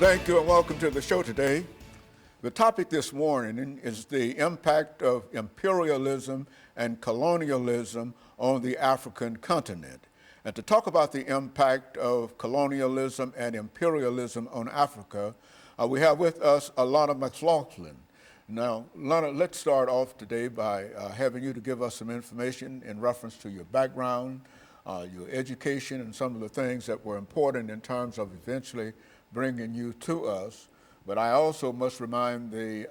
Thank you and welcome to the show today. The topic this morning is the impact of imperialism and colonialism on the African continent. And to talk about the impact of colonialism and imperialism on Africa, we have with us Alana McLaughlin. Now, Lana, let's start off today by having you to give us some information in reference to your background, your education, and some of the things that were important in terms of eventually bringing you to us. But I also must remind the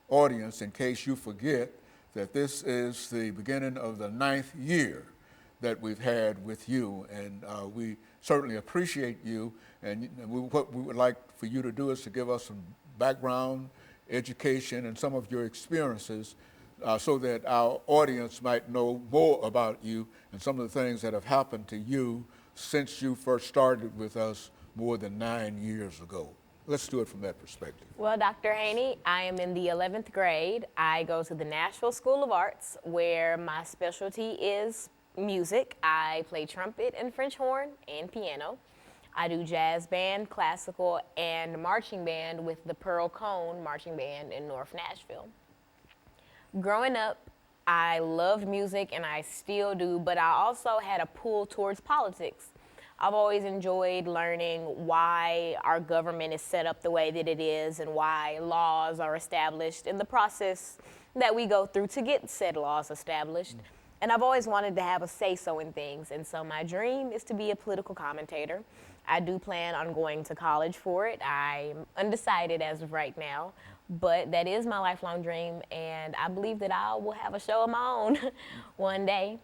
audience, in case you forget, that this is the beginning of the 9th year that we've had with you, and we certainly appreciate you. And what we would like for you to do is to give us some background, education, and some of your experiences so that our audience might know more about you and some of the things that have happened to you since you first started with us more than 9 years ago. Let's do it from that perspective. Well, Dr. Haney, I am in the 11th grade. I go to the Nashville School of Arts, where my specialty is music. I play trumpet and French horn and piano. I do jazz band, classical, and marching band with the Pearl Cone Marching Band in North Nashville. Growing up, I loved music, and I still do, but I also had a pull towards politics. I've always enjoyed learning why our government is set up the way that it is and why laws are established in the process that we go through to get said laws established. And I've always wanted to have a say-so in things, and so my dream is to be a political commentator. I do plan on going to college for it. I'm undecided as of right now, but that is my lifelong dream, and I believe that I will have a show of my own one day.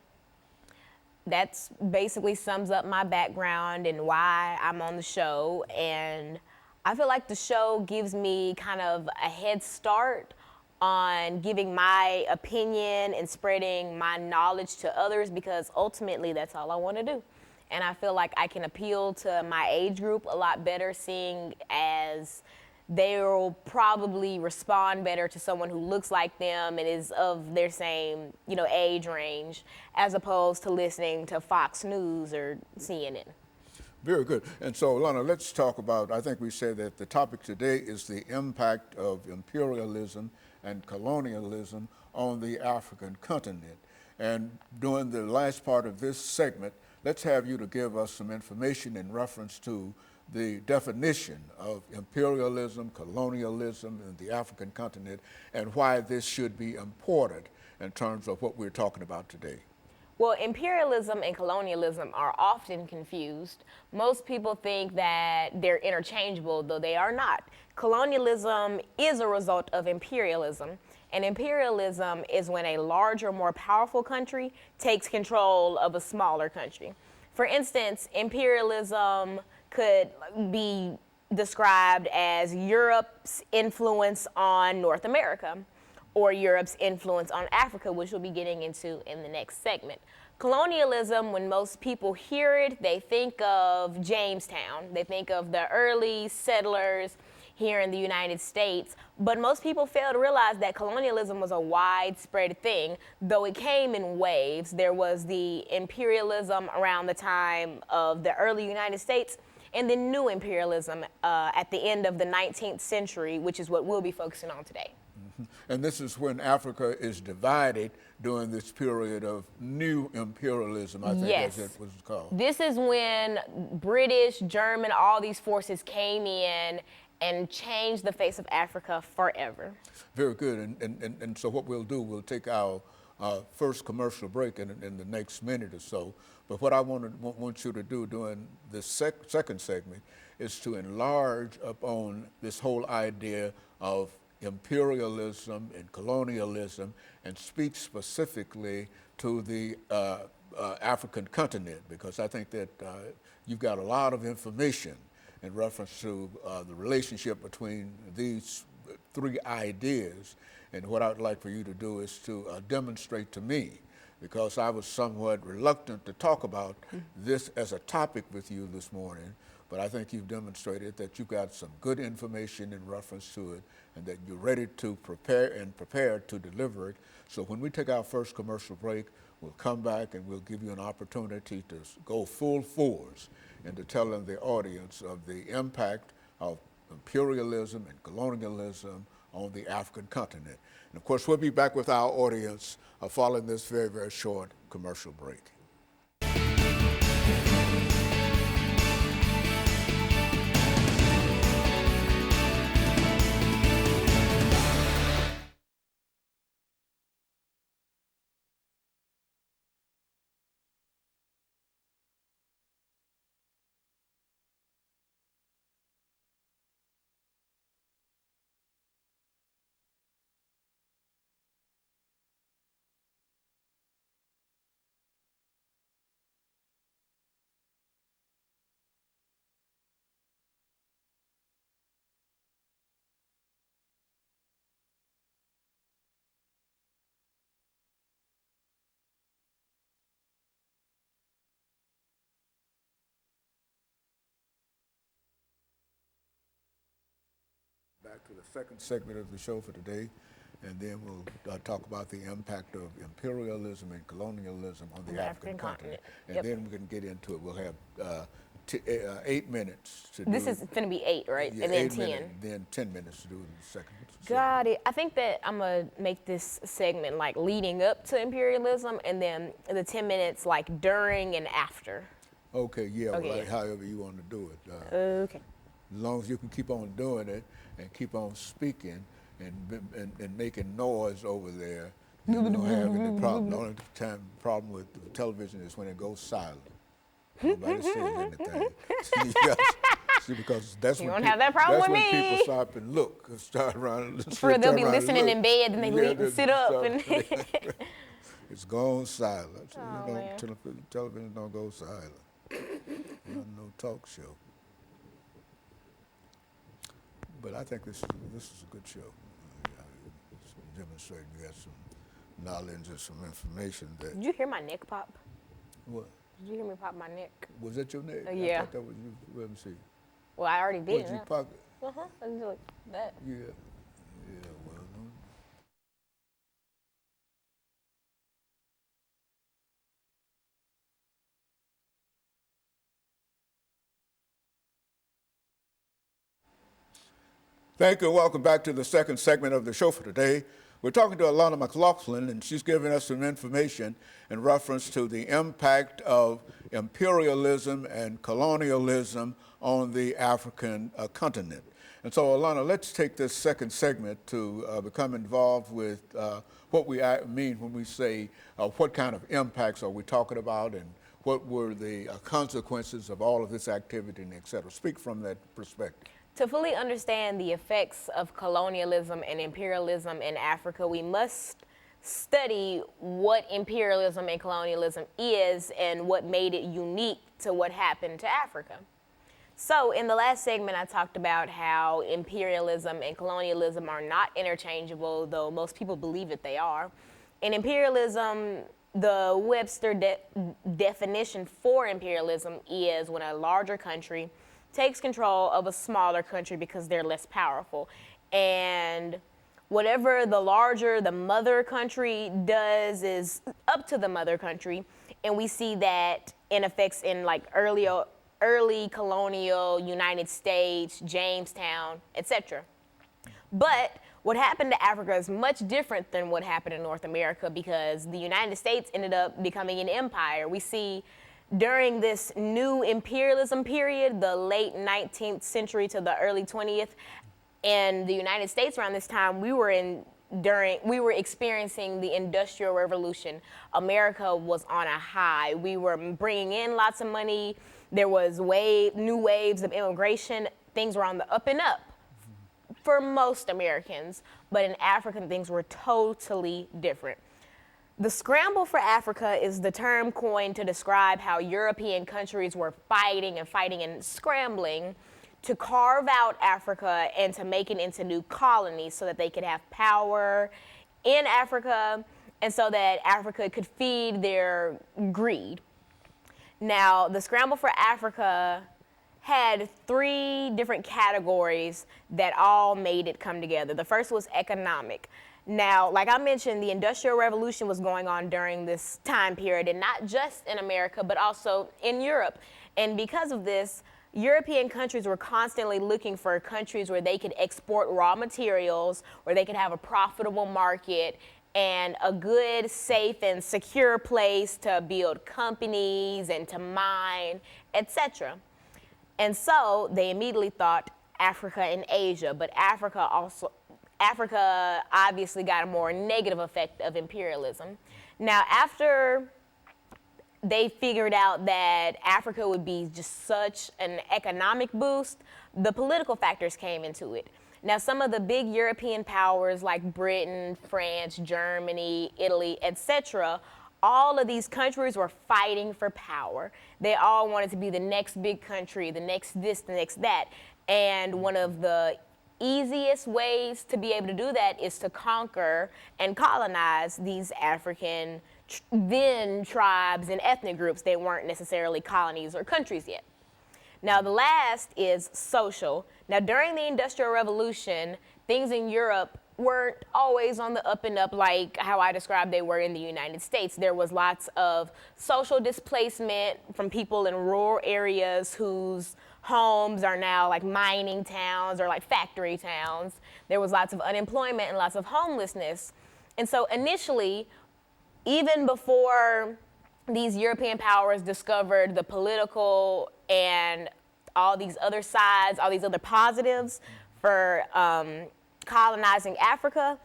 That's basically sums up my background and why I'm on the show, and I feel like the show gives me kind of a head start on giving my opinion and spreading my knowledge to others, because ultimately that's all I want to do. And I feel like I can appeal to my age group a lot better, seeing as they'll probably respond better to someone who looks like them and is of their same, age range, as opposed to listening to Fox News or CNN. Very good. And so, Lana, let's talk about, I think we said that the topic today is the impact of imperialism and colonialism on the African continent. And during the last part of this segment, let's have you to give us some information in reference to the definition of imperialism, colonialism in the African continent, and why this should be important in terms of what we're talking about today. Well, imperialism and colonialism are often confused. Most people think that they're interchangeable, though they are not. Colonialism is a result of imperialism, and imperialism is when a larger, more powerful country takes control of a smaller country. For instance, imperialism could be described as Europe's influence on North America, or Europe's influence on Africa, which we'll be getting into in the next segment. Colonialism, when most people hear it, they think of Jamestown. They think of the early settlers here in the United States, but most people fail to realize that colonialism was a widespread thing, though it came in waves. There was the imperialism around the time of the early United States, and then new imperialism at the end of the 19th century, which is what we'll be focusing on today. And this is when Africa is divided during this period of new imperialism, I think, yes, as it was called. This is when British, German, all these forces came in and changed the face of Africa forever. Very good. And so what we'll do, we'll take our first commercial break in the next minute or so. But what I want you to do during this second segment is to enlarge upon this whole idea of imperialism and colonialism, and speak specifically to the African continent, because I think that you've got a lot of information in reference to the relationship between these three ideas. And what I'd like for you to do is to demonstrate to me, because I was somewhat reluctant to talk about this as a topic with you this morning, but I think you've demonstrated that you've got some good information in reference to it, and that you're ready to prepare and prepared to deliver it. So when we take our first commercial break, we'll come back and we'll give you an opportunity to go full force into telling the audience of the impact of imperialism and colonialism on the African continent. And of course, we'll be back with our audience following this very, very short commercial break. Back to the second segment of the show for today, and then we'll talk about the impact of imperialism and colonialism on the African continent. And then we can get into it. We'll have 8 minutes to do. This is going to be 8, right? Yeah, and then 10. Then 10 minutes to do the second. Got it. I think that I'm going to make this segment like leading up to imperialism, and then the 10 minutes like during and after. Okay, yeah, okay. Well, however you want to do it. Okay. As long as you can keep on doing it and keep on speaking and making noise over there, you don't have any problem. The only problem with the television is when it goes silent. Nobody says anything. See, because that's you when don't have that problem with me. People stop and look, start around. They'll be listening in bed, and they sit up. And it's gone silent. So Oh, television don't go silent. No talk show. But I think this is a good show. It's demonstrating you got some knowledge and some information that. Did you hear my neck pop? What? Did you hear me pop my neck? Was that your neck? Yeah. I thought that was you. Let me see. Well, I already did. Did you pop it? I was like that. Yeah. Yeah. Well. Thank you and welcome back to the second segment of the show for today. We're talking to Alana McLaughlin, and she's giving us some information in reference to the impact of imperialism and colonialism on the African continent. And so, Alana, let's take this second segment to become involved with what we mean when we say what kind of impacts are we talking about and what were the consequences of all of this activity and et cetera. Speak from that perspective. To fully understand the effects of colonialism and imperialism in Africa, we must study what imperialism and colonialism is and what made it unique to what happened to Africa. So in the last segment, I talked about how imperialism and colonialism are not interchangeable, though most people believe that they are. In imperialism, the Webster definition for imperialism is when a larger country takes control of a smaller country because they're less powerful. And whatever the larger the mother country does is up to the mother country. And we see that in effects in like early colonial United States, Jamestown, etc. But what happened to Africa is much different than what happened in North America because the United States ended up becoming an empire. We see during this new imperialism period, the late 19th century to the early 20th, in the United States around this time, we were experiencing the Industrial Revolution. America was on a high. We were bringing in lots of money. There was new waves of immigration. Things were on the up and up for most Americans, but in Africa, things were totally different. The scramble for Africa is the term coined to describe how European countries were fighting and scrambling to carve out Africa and to make it into new colonies so that they could have power in Africa and so that Africa could feed their greed. Now, the scramble for Africa had 3 different categories that all made it come together. The first was economic. Now, like I mentioned, the Industrial Revolution was going on during this time period, and not just in America, but also in Europe. And because of this, European countries were constantly looking for countries where they could export raw materials, where they could have a profitable market and a good, safe, and secure place to build companies and to mine, etc. And so they immediately thought Africa and Asia, but Africa obviously got a more negative effect of imperialism. Now, after they figured out that Africa would be just such an economic boost, the political factors came into it. Now, some of the big European powers like Britain, France, Germany, Italy, etc., all of these countries were fighting for power. They all wanted to be the next big country, the next this, the next that. And one of the easiest ways to be able to do that is to conquer and colonize these African then tribes and ethnic groups. They weren't necessarily colonies or countries yet. Now, the last is social. Now, during the Industrial Revolution, things in Europe weren't always on the up and up like how I described they were in the United States. There was lots of social displacement from people in rural areas whose homes are now like mining towns or like factory towns. There was lots of unemployment and lots of homelessness. And so initially, even before these European powers discovered the political and all these other sides, all these other positives for colonizing Africa,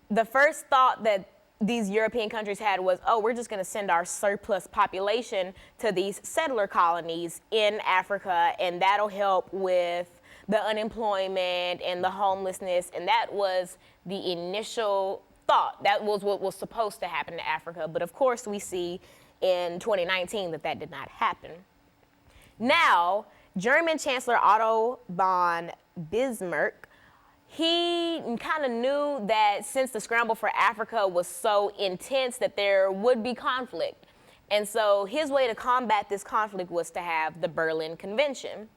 the first thought that these European countries had was, oh, we're just going to send our surplus population to these settler colonies in Africa, and that'll help with the unemployment and the homelessness. And that was the initial thought. That was what was supposed to happen to Africa. But of course, we see in 2019 that that did not happen. Now, German Chancellor Otto von Bismarck, he kind of knew that since the scramble for Africa was so intense that there would be conflict. And so his way to combat this conflict was to have the Berlin Convention.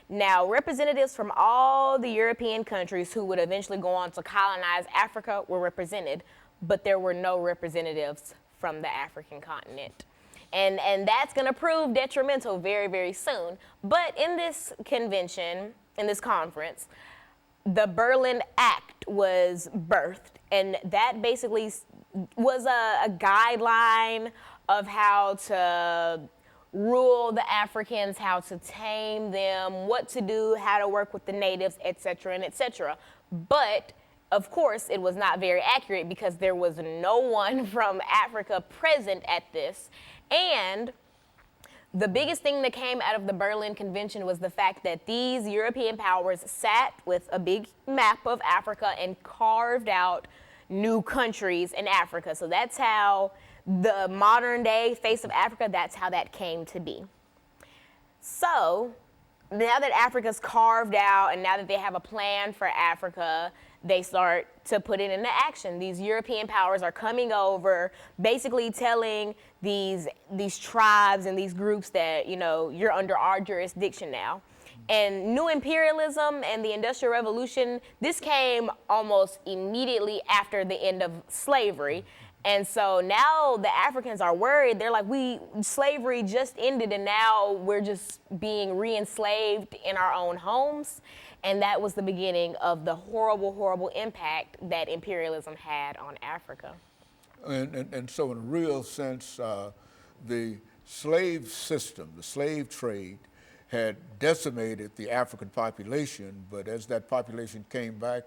Now, representatives from all the European countries who would eventually go on to colonize Africa were represented, but there were no representatives from the African continent. And that's going to prove detrimental very, very soon. But in this convention, in this conference, the Berlin Act was birthed, and that basically was a guideline of how to rule the Africans, how to tame them, what to do, how to work with the natives, etc., and etc. But of course, it was not very accurate because there was no one from Africa present at this. And the biggest thing that came out of the Berlin Convention was the fact that these European powers sat with a big map of Africa and carved out new countries in Africa. So that's how the modern day face of Africa, that's how that came to be. So now that Africa's carved out and now that they have a plan for Africa, they start to put it into action. These European powers are coming over, basically telling these tribes and these groups that, you know, you're under our jurisdiction now. And new imperialism and the Industrial Revolution, this came almost immediately after the end of slavery. And so now the Africans are worried. They're like, slavery just ended and now we're just being re-enslaved in our own homes. And that was the beginning of the horrible, horrible impact that imperialism had on Africa. And so in a real sense, the slave system, the slave trade, had decimated the African population, but as that population came back,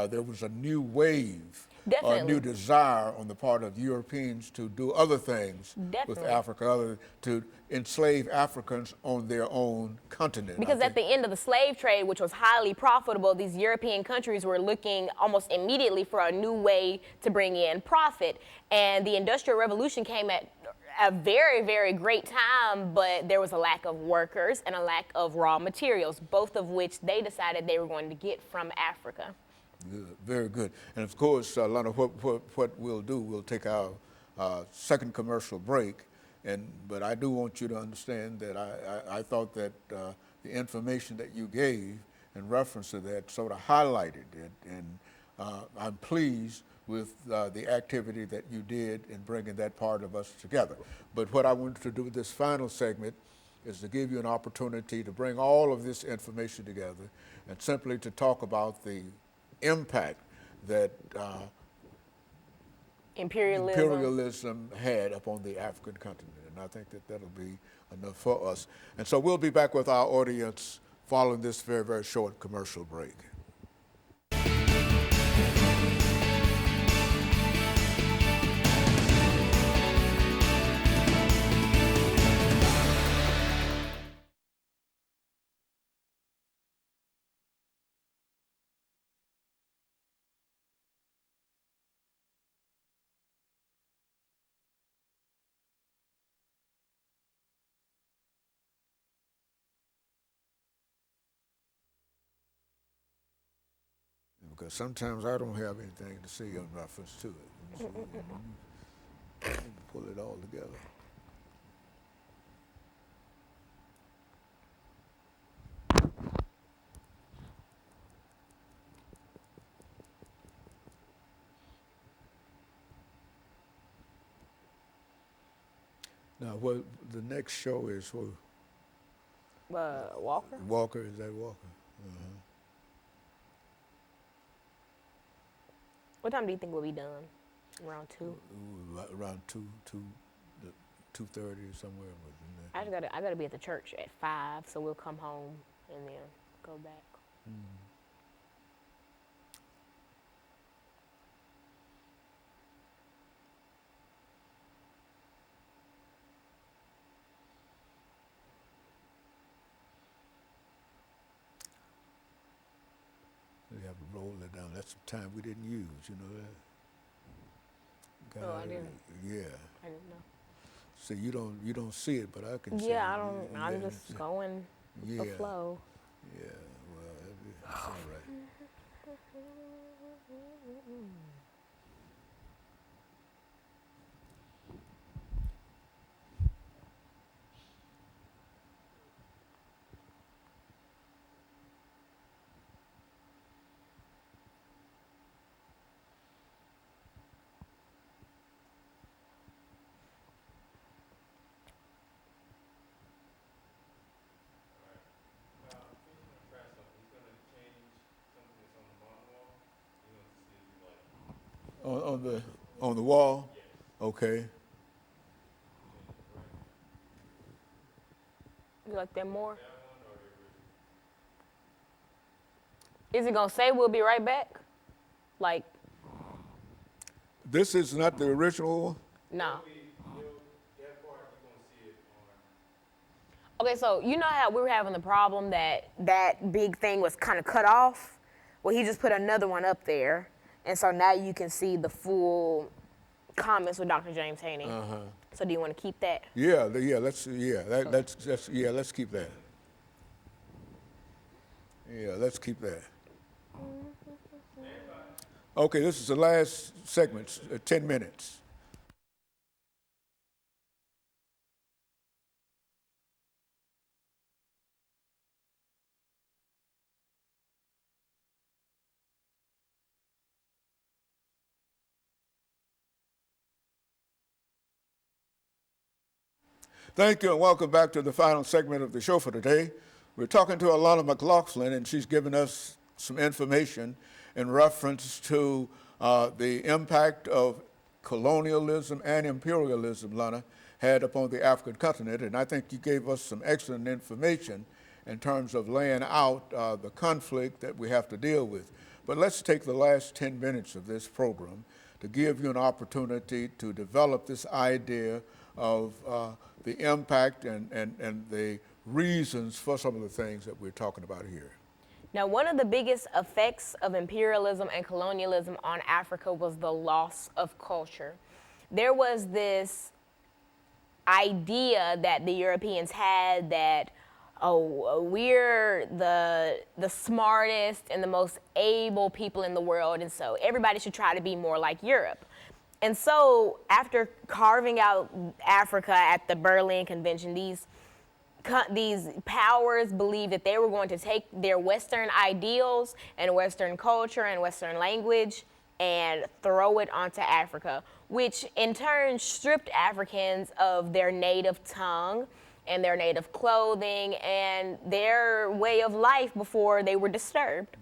there was a new wave, a new desire on the part of Europeans to do other things with Africa, other to enslave Africans on their own continent. Because at the end of the slave trade, which was highly profitable, these European countries were looking almost immediately for a new way to bring in profit. And the Industrial Revolution came at a very, very great time, but there was a lack of workers and a lack of raw materials, both of which they decided they were going to get from Africa. Good, very good. And of course, Lana, what we'll do, we'll take our second commercial break, but I do want you to understand that I thought that the information that you gave in reference to that sort of highlighted it, and I'm pleased with the activity that you did in bringing that part of us together. But what I wanted to do with this final segment is to give you an opportunity to bring all of this information together and simply to talk about the impact that imperialism had upon the African continent. And I think that that'll be enough for us. And so we'll be back with our audience following this very, very short commercial break. Because sometimes I don't have anything to say in reference to it. So, pull it all together. Now, what the next show is? Who? Walker. Walker, is that Walker? What time do you think we'll be done? Around 2? Around 2:30 or somewhere. I gotta be at the church at 5, so we'll come home and then go back. We have to roll that down. That's some time we didn't use, you know that. I didn't. Yeah. I didn't know. So you don't see it, but I can see it. Yeah, I don't. I'm just going with the flow. Yeah. Well, that's all right. On the wall? Yes. Okay. You like that more? Is it gonna say we'll be right back? Like, this is not the original? no. Okay, so you know how we were having the problem that that big thing was kind of cut off? Well, he just put another one up there. And so now you can see the full comments with Dr. James Haney. So do you want to keep that? Let's keep that. Yeah, let's keep that. Okay, this is the last segment, 10 minutes. Thank you and welcome back to the final segment of the show for today. We're talking to Alana McLaughlin and she's given us some information in reference to the impact of colonialism and imperialism, Lana, had upon the African continent. And I think you gave us some excellent information in terms of laying out the conflict that we have to deal with. But let's take the last 10 minutes of this program to give you an opportunity to develop this idea of the impact and the reasons for some of the things that we're talking about here. Now, one of the biggest effects of imperialism and colonialism on Africa was the loss of culture. There was this idea that the Europeans had that, oh, we're the smartest and the most able people in the world, and so everybody should try to be more like Europe. And so after carving out Africa at the Berlin Convention, these powers believed that they were going to take their Western ideals and Western culture and Western language and throw it onto Africa, which in turn stripped Africans of their native tongue and their native clothing and their way of life before they were disturbed.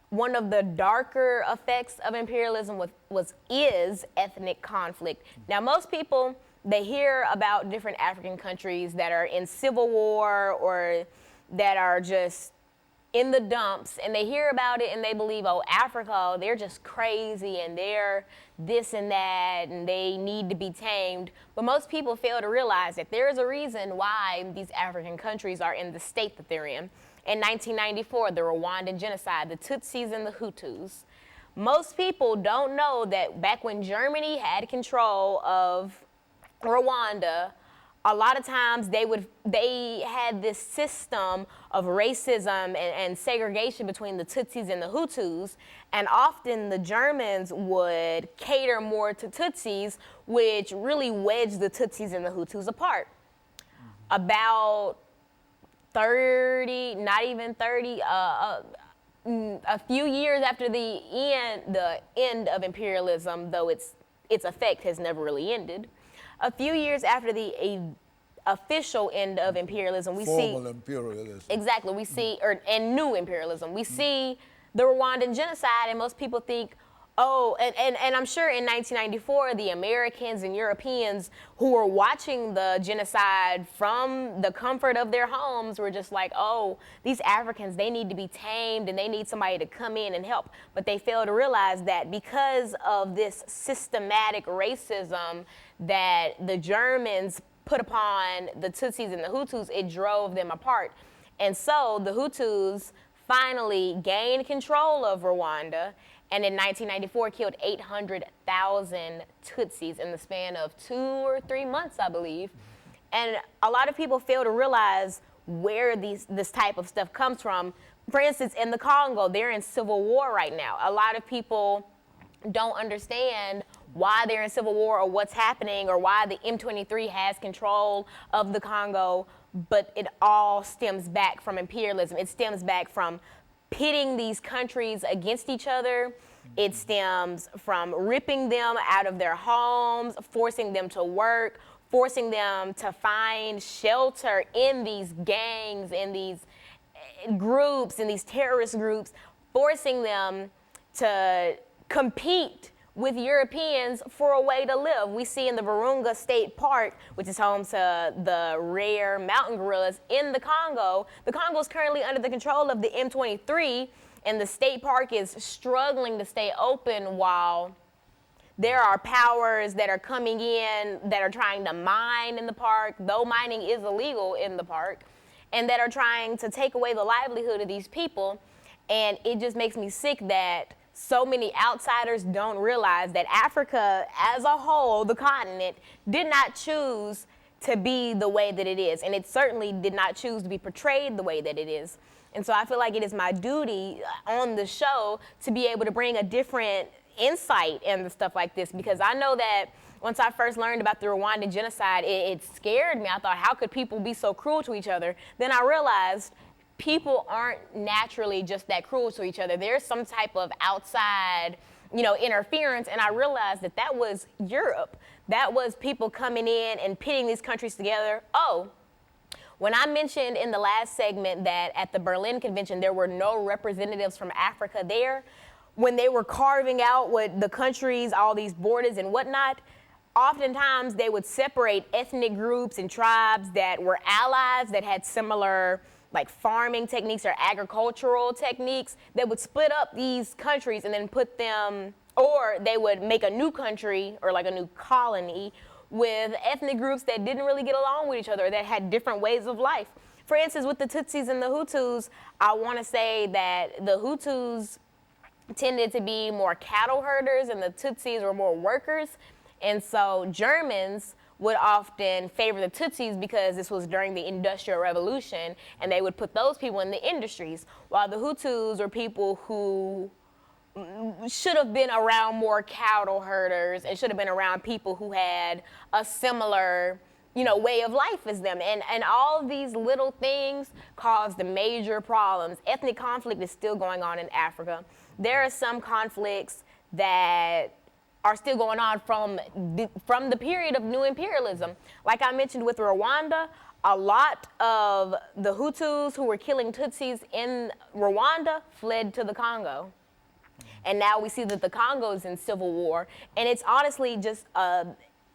One of the darker effects of imperialism is ethnic conflict. Now, most people, they hear about different African countries that are in civil war or that are just in the dumps, and they hear about it and they believe, oh, Africa, they're just crazy and they're this and that and they need to be tamed. But most people fail to realize that there is a reason why these African countries are in the state that they're in. In 1994, the Rwandan genocide, the Tutsis and the Hutus. Most people don't know that back when Germany had control of Rwanda, a lot of times they had this system of racism and segregation between the Tutsis and the Hutus, and often the Germans would cater more to Tutsis, which really wedged the Tutsis and the Hutus apart. About 30, not even 30, a few years after the end of imperialism, though its effect has never really ended. A few years after the official end of imperialism, we see formal imperialism. Exactly, we see and new imperialism. We see the Rwandan genocide, and most people think, oh, and I'm sure in 1994, the Americans and Europeans who were watching the genocide from the comfort of their homes were just like, oh, these Africans, they need to be tamed and they need somebody to come in and help. But they fail to realize that because of this systematic racism that the Germans put upon the Tutsis and the Hutus, it drove them apart. And so the Hutus finally gained control of Rwanda, and in 1994 killed 800,000 Tutsis in the span of 2 or 3 months, I believe. And a lot of people fail to realize where this type of stuff comes from. For instance, in the Congo, they're in civil war right now. A lot of people don't understand why they're in civil war or what's happening or why the M23 has control of the Congo, but it all stems back from imperialism. It stems back from pitting these countries against each other. It stems from ripping them out of their homes, forcing them to work, forcing them to find shelter in these gangs, in these groups, in these terrorist groups, forcing them to compete with Europeans for a way to live. We see in the Virunga State Park, which is home to the rare mountain gorillas in the Congo is currently under the control of the M23, and the state park is struggling to stay open while there are powers that are coming in that are trying to mine in the park, though mining is illegal in the park, and that are trying to take away the livelihood of these people. And it just makes me sick that so many outsiders don't realize that Africa as a whole, the continent, did not choose to be the way that it is. And it certainly did not choose to be portrayed the way that it is. And so I feel like it is my duty on the show to be able to bring a different insight into stuff like this, because I know that once I first learned about the Rwandan genocide, it scared me. I thought, how could people be so cruel to each other? Then I realized people aren't naturally just that cruel to each other. There's some type of outside, interference, and I realized that was Europe. That was people coming in and pitting these countries together. Oh, when I mentioned in the last segment that at the Berlin Convention there were no representatives from Africa there, when they were carving out what the countries, all these borders and whatnot, oftentimes they would separate ethnic groups and tribes that were allies, that had similar like farming techniques or agricultural techniques. They would split up these countries and then put them, or they would make a new country or like a new colony with ethnic groups that didn't really get along with each other, that had different ways of life. For instance, with the Tutsis and the Hutus, I want to say that the Hutus tended to be more cattle herders and the Tutsis were more workers. And so Germans would often favor the Tutsis because this was during the Industrial Revolution, and they would put those people in the industries, while the Hutus were people who should have been around more cattle herders and should have been around people who had a similar way of life as them. And all these little things caused major problems. Ethnic conflict is still going on in Africa. There are some conflicts that are still going on from the period of new imperialism. Like I mentioned with Rwanda, a lot of the Hutus who were killing Tutsis in Rwanda fled to the Congo. And now we see that the Congo is in civil war, and it's honestly just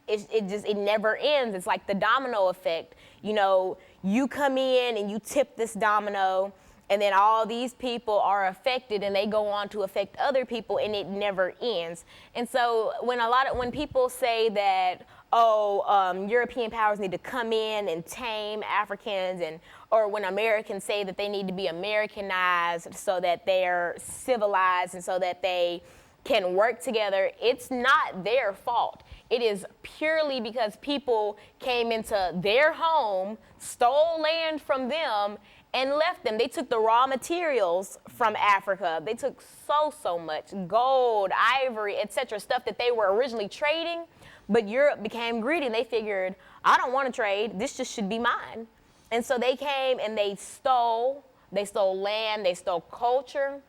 it never ends. It's like the domino effect. You know, you come in and you tip this domino, and then all these people are affected, and they go on to affect other people, and it never ends. And so when people say that, European powers need to come in and tame Africans, or when Americans say that they need to be Americanized so that they're civilized and so that they can work together, it's not their fault. It is purely because people came into their home, stole land from them, and left them. They took the raw materials from Africa. They took so much gold, ivory, etc., stuff that they were originally trading, but Europe became greedy and they figured, I don't want to trade, this just should be mine. And so they came and they stole land, they stole culture,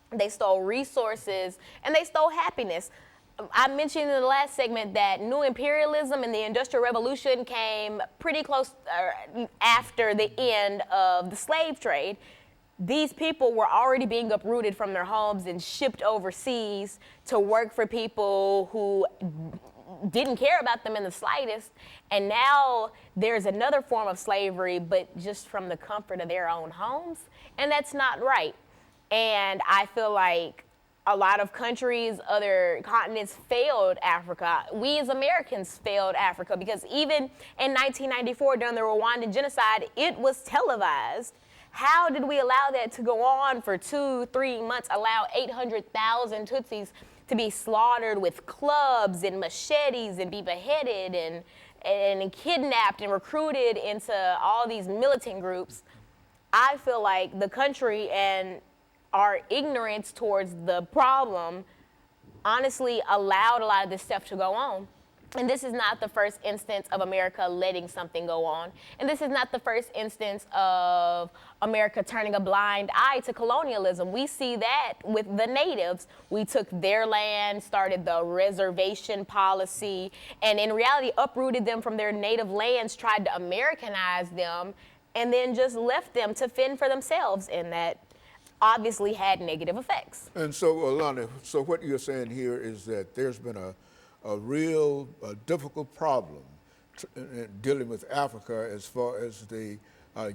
they stole resources, and they stole happiness. I mentioned in the last segment that new imperialism and the Industrial Revolution came pretty close after the end of the slave trade. These people were already being uprooted from their homes and shipped overseas to work for people who didn't care about them in the slightest. And now there's another form of slavery, but just from the comfort of their own homes. And that's not right. And I feel like a lot of countries, other continents failed Africa. We as Americans failed Africa because even in 1994 during the Rwandan genocide, it was televised. How did we allow that to go on for 2-3 months, allow 800,000 Tutsis to be slaughtered with clubs and machetes and be beheaded and kidnapped and recruited into all these militant groups? I feel like the country and our ignorance towards the problem honestly allowed a lot of this stuff to go on. And this is not the first instance of America letting something go on. And this is not the first instance of America turning a blind eye to colonialism. We see that with the natives. We took their land, started the reservation policy, and in reality uprooted them from their native lands, tried to Americanize them, and then just left them to fend for themselves. And that obviously had negative effects. And so, Alana, so what you're saying here is that there's been a real difficult problem dealing with Africa as far as the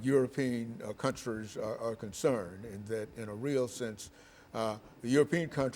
European countries are concerned, and that in a real sense, the European countries